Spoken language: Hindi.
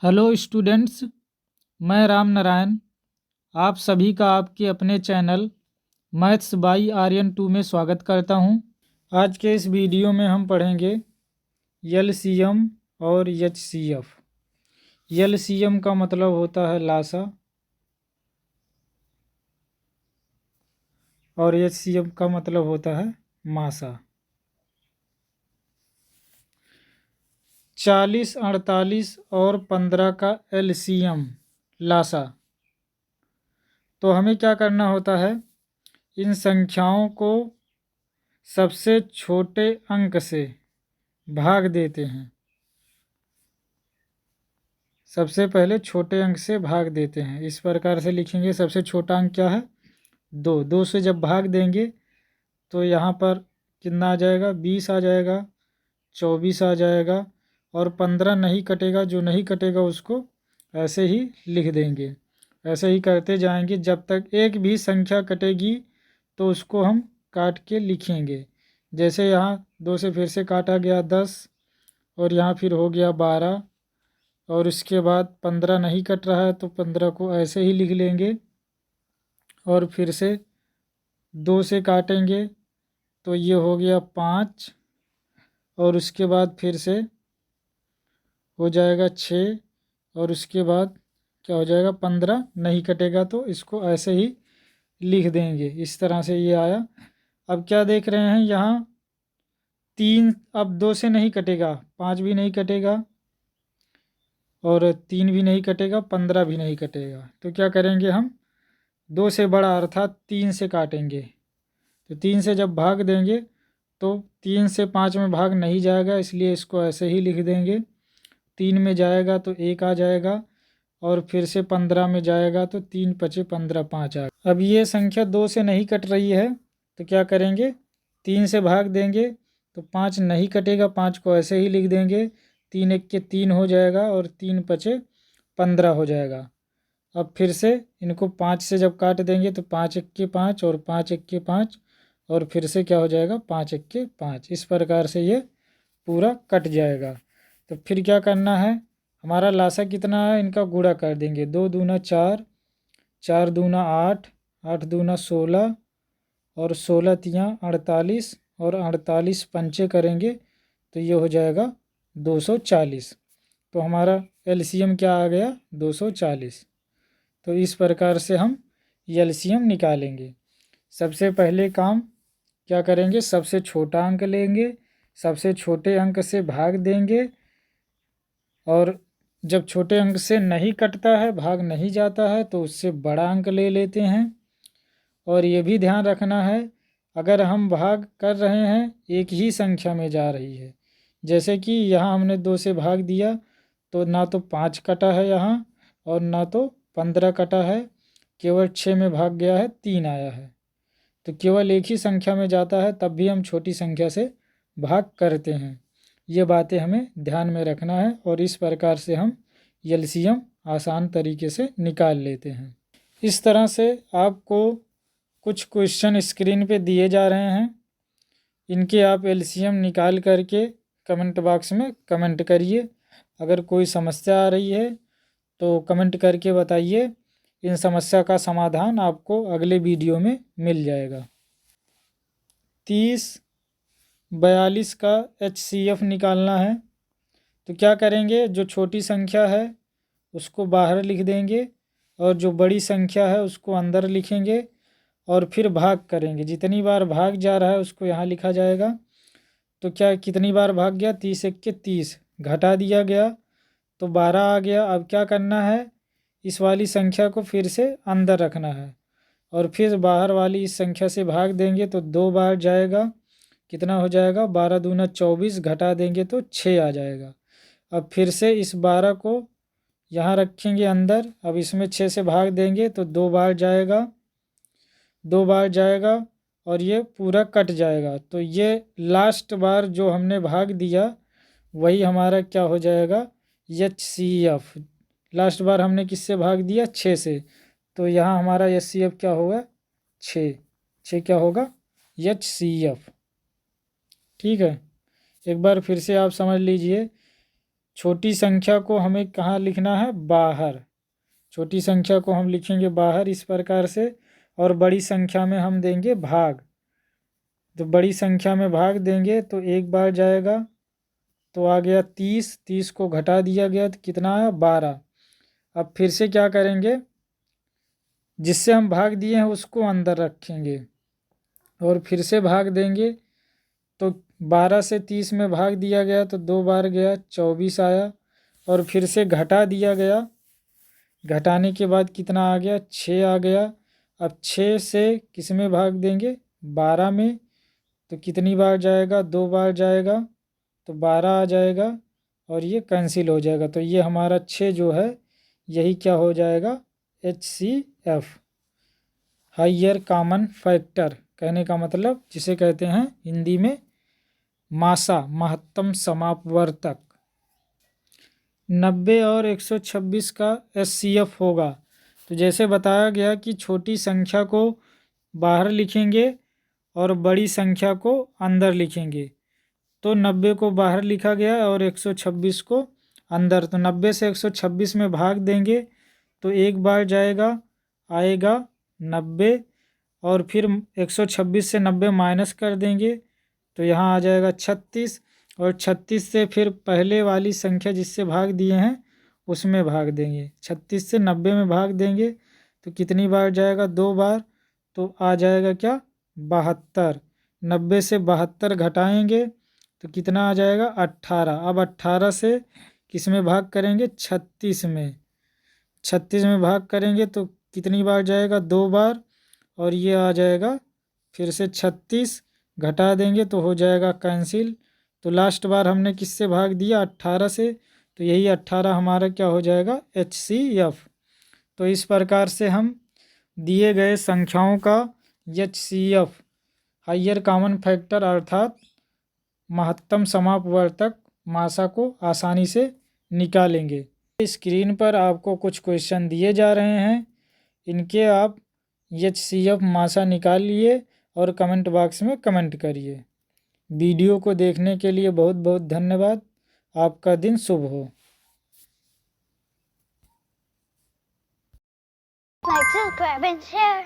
हेलो स्टूडेंट्स, मैं राम नारायण आप सभी का आपके अपने चैनल मैथ्स बाई आर्यन 2 में स्वागत करता हूं। आज के इस वीडियो में हम पढ़ेंगे एलसीएम और एचसीएफ। एलसीएम का मतलब होता है लासा और एचसीएफ का मतलब होता है मासा। 40, 48 और 15 का एलसीएम लासा। तो हमें क्या करना होता है, इन संख्याओं को सबसे छोटे अंक से भाग देते हैं। सबसे पहले छोटे अंक से भाग देते हैं। इस प्रकार से लिखेंगे, सबसे छोटा अंक क्या है, 2। 2 से जब भाग देंगे तो यहाँ पर कितना आ जाएगा, 20 आ जाएगा, 24 आ जाएगा और 15 नहीं कटेगा। जो नहीं कटेगा उसको ऐसे ही लिख देंगे। ऐसे ही करते जाएंगे जब तक एक भी संख्या कटेगी तो उसको हम काट के लिखेंगे। जैसे यहाँ 2 से फिर से काटा गया 10 और यहाँ फिर हो गया 12 और उसके बाद 15 नहीं कट रहा है तो 15 को ऐसे ही लिख लेंगे और फिर से 2 से काटेंगे तो ये हो गया 5 और उसके बाद फिर से हो जाएगा 6 और उसके बाद क्या हो जाएगा, 15 नहीं कटेगा तो इसको ऐसे ही लिख देंगे। इस तरह से ये आया। अब क्या देख रहे हैं यहाँ 3, अब 2 से नहीं कटेगा, 5 भी नहीं कटेगा और 3 भी नहीं कटेगा, 15 भी नहीं कटेगा। तो क्या करेंगे हम, 2 से बड़ा अर्थात 3 से काटेंगे। तो 3 से जब भाग देंगे तो 3 से 5 में भाग नहीं जाएगा, इसलिए इसको ऐसे ही लिख देंगे। 3 में जाएगा तो 1 आ जाएगा और फिर से 15 में जाएगा तो 3 पचे 15, 5 आ। अब ये संख्या 2 से नहीं कट रही है तो क्या करेंगे, 3 से भाग देंगे तो 5 नहीं कटेगा, 5 को ऐसे ही लिख देंगे। 3 एक के 3 हो जाएगा और 3 पचे 15 हो जाएगा। अब फिर से इनको 5 से जब काट देंगे तो 5 एक के 5 और 5 एक के 5 और फिर से क्या हो जाएगा, 5 एक के 5। इस प्रकार से ये पूरा कट जाएगा। तो फिर क्या करना है, हमारा लासा कितना है, इनका गुणा कर देंगे। 2 दूना 4, 4 दूना 8, 8 दूना 16 और 16 तियाँ 48 और 48 पंचे करेंगे तो ये हो जाएगा 240। तो हमारा एलसीएम क्या आ गया, 240। तो इस प्रकार से हम एलसीएम निकालेंगे। सबसे पहले काम क्या करेंगे, सबसे छोटा अंक लेंगे, सबसे छोटे अंक से भाग देंगे और जब छोटे अंक से नहीं कटता है, भाग नहीं जाता है, तो उससे बड़ा अंक ले लेते हैं। और ये भी ध्यान रखना है, अगर हम भाग कर रहे हैं एक ही संख्या में जा रही है, जैसे कि यहाँ हमने 2 से भाग दिया तो ना तो 5 कटा है यहाँ और ना तो 15 कटा है, केवल 6 में भाग गया है, 3 आया है। तो केवल एक ही संख्या में जाता है तब भी हम छोटी संख्या से भाग करते हैं। ये बातें हमें ध्यान में रखना है और इस प्रकार से हम एलसीएम आसान तरीके से निकाल लेते हैं। इस तरह से आपको कुछ क्वेश्चन स्क्रीन पे दिए जा रहे हैं, इनके आप एलसीएम निकाल करके कमेंट बॉक्स में कमेंट करिए। अगर कोई समस्या आ रही है तो कमेंट करके बताइए, इन समस्या का समाधान आपको अगले वीडियो में मिल जाएगा। 30, 42 का एचसीएफ निकालना है। तो क्या करेंगे, जो छोटी संख्या है उसको बाहर लिख देंगे और जो बड़ी संख्या है उसको अंदर लिखेंगे और फिर भाग करेंगे। जितनी बार भाग जा रहा है उसको यहाँ लिखा जाएगा। तो क्या कितनी बार भाग गया, 30 एक के 30, घटा दिया गया तो 12 आ गया। अब क्या करना है, इस वाली संख्या को फिर से अंदर रखना है और फिर बाहर वाली इस संख्या से भाग देंगे तो 2 बार जाएगा, कितना हो जाएगा, 12 दूना 24, घटा देंगे तो 6 आ जाएगा। अब फिर से इस 12 को यहाँ रखेंगे अंदर, अब इसमें 6 से भाग देंगे तो 2 बार जाएगा, 2 बार जाएगा और ये पूरा कट जाएगा। तो ये लास्ट बार जो हमने भाग दिया वही हमारा क्या हो जाएगा, एचसीएफ। लास्ट बार हमने किससे भाग दिया, 6 से, तो यहाँ हमारा एचसीएफ क्या होगा, 6। 6 क्या होगा, एचसीएफ। ठीक है, एक बार फिर से आप समझ लीजिए, छोटी संख्या को हमें कहाँ लिखना है, बाहर। छोटी संख्या को हम लिखेंगे बाहर इस प्रकार से, और बड़ी संख्या में हम देंगे भाग। तो बड़ी संख्या में भाग देंगे तो एक बार जाएगा तो आ गया 30, 30 को घटा दिया गया तो कितना आया, 12। अब फिर से क्या करेंगे, जिससे हम भाग दिए हैं उसको अंदर रखेंगे और फिर से भाग देंगे। तो 12 से 30 में भाग दिया गया तो 2 बार गया, 24 आया। और फिर से घटा दिया गया, घटाने के बाद कितना आ गया, 6 आ गया। अब 6 से किस में भाग देंगे, 12 में। तो कितनी बार जाएगा, 2 बार जाएगा तो 12 आ जाएगा और ये कैंसिल हो जाएगा। तो ये हमारा 6 जो है यही क्या हो जाएगा, HCF, हाइयर कॉमन फैक्टर। कहने का मतलब जिसे कहते हैं हिंदी में मासा, महत्तम समापवर्तक। 90 और 126 का HCF होगा। तो जैसे बताया गया कि छोटी संख्या को बाहर लिखेंगे और बड़ी संख्या को अंदर लिखेंगे। तो 90 को बाहर लिखा गया और 126 को अंदर। तो 90 से 126 में भाग देंगे तो एक बार जाएगा, आएगा 90, और फिर 126 से 90 माइनस कर देंगे तो यहाँ आ जाएगा 36, और 36 से फिर पहले वाली संख्या जिससे भाग दिए हैं उसमें भाग देंगे। 36 से 90 में भाग देंगे तो कितनी बार जाएगा, 2 बार। तो आ जाएगा क्या, 72। 90 से 72 घटाएंगे तो कितना आ जाएगा, 18। अब 18 से किस में भाग करेंगे, 36 में। 36 में भाग करेंगे तो कितनी बार जाएगा, 2 बार। और ये आ जाएगा फिर से 36, घटा देंगे तो हो जाएगा कैंसिल। तो लास्ट बार हमने किससे भाग दिया, 18 से। तो यही 18 हमारा क्या हो जाएगा, HCF। तो इस प्रकार से हम दिए गए संख्याओं का HCF, हाइयर कॉमन फैक्टर अर्थात महत्तम समापवर्तक मासा को आसानी से निकालेंगे। स्क्रीन पर आपको कुछ क्वेश्चन दिए जा रहे हैं, इनके आप HCF मासा निकालिए और कमेंट बॉक्स में कमेंट करिए। वीडियो को देखने के लिए बहुत बहुत धन्यवाद। आपका दिन शुभ हो। Like, subscribe, and share.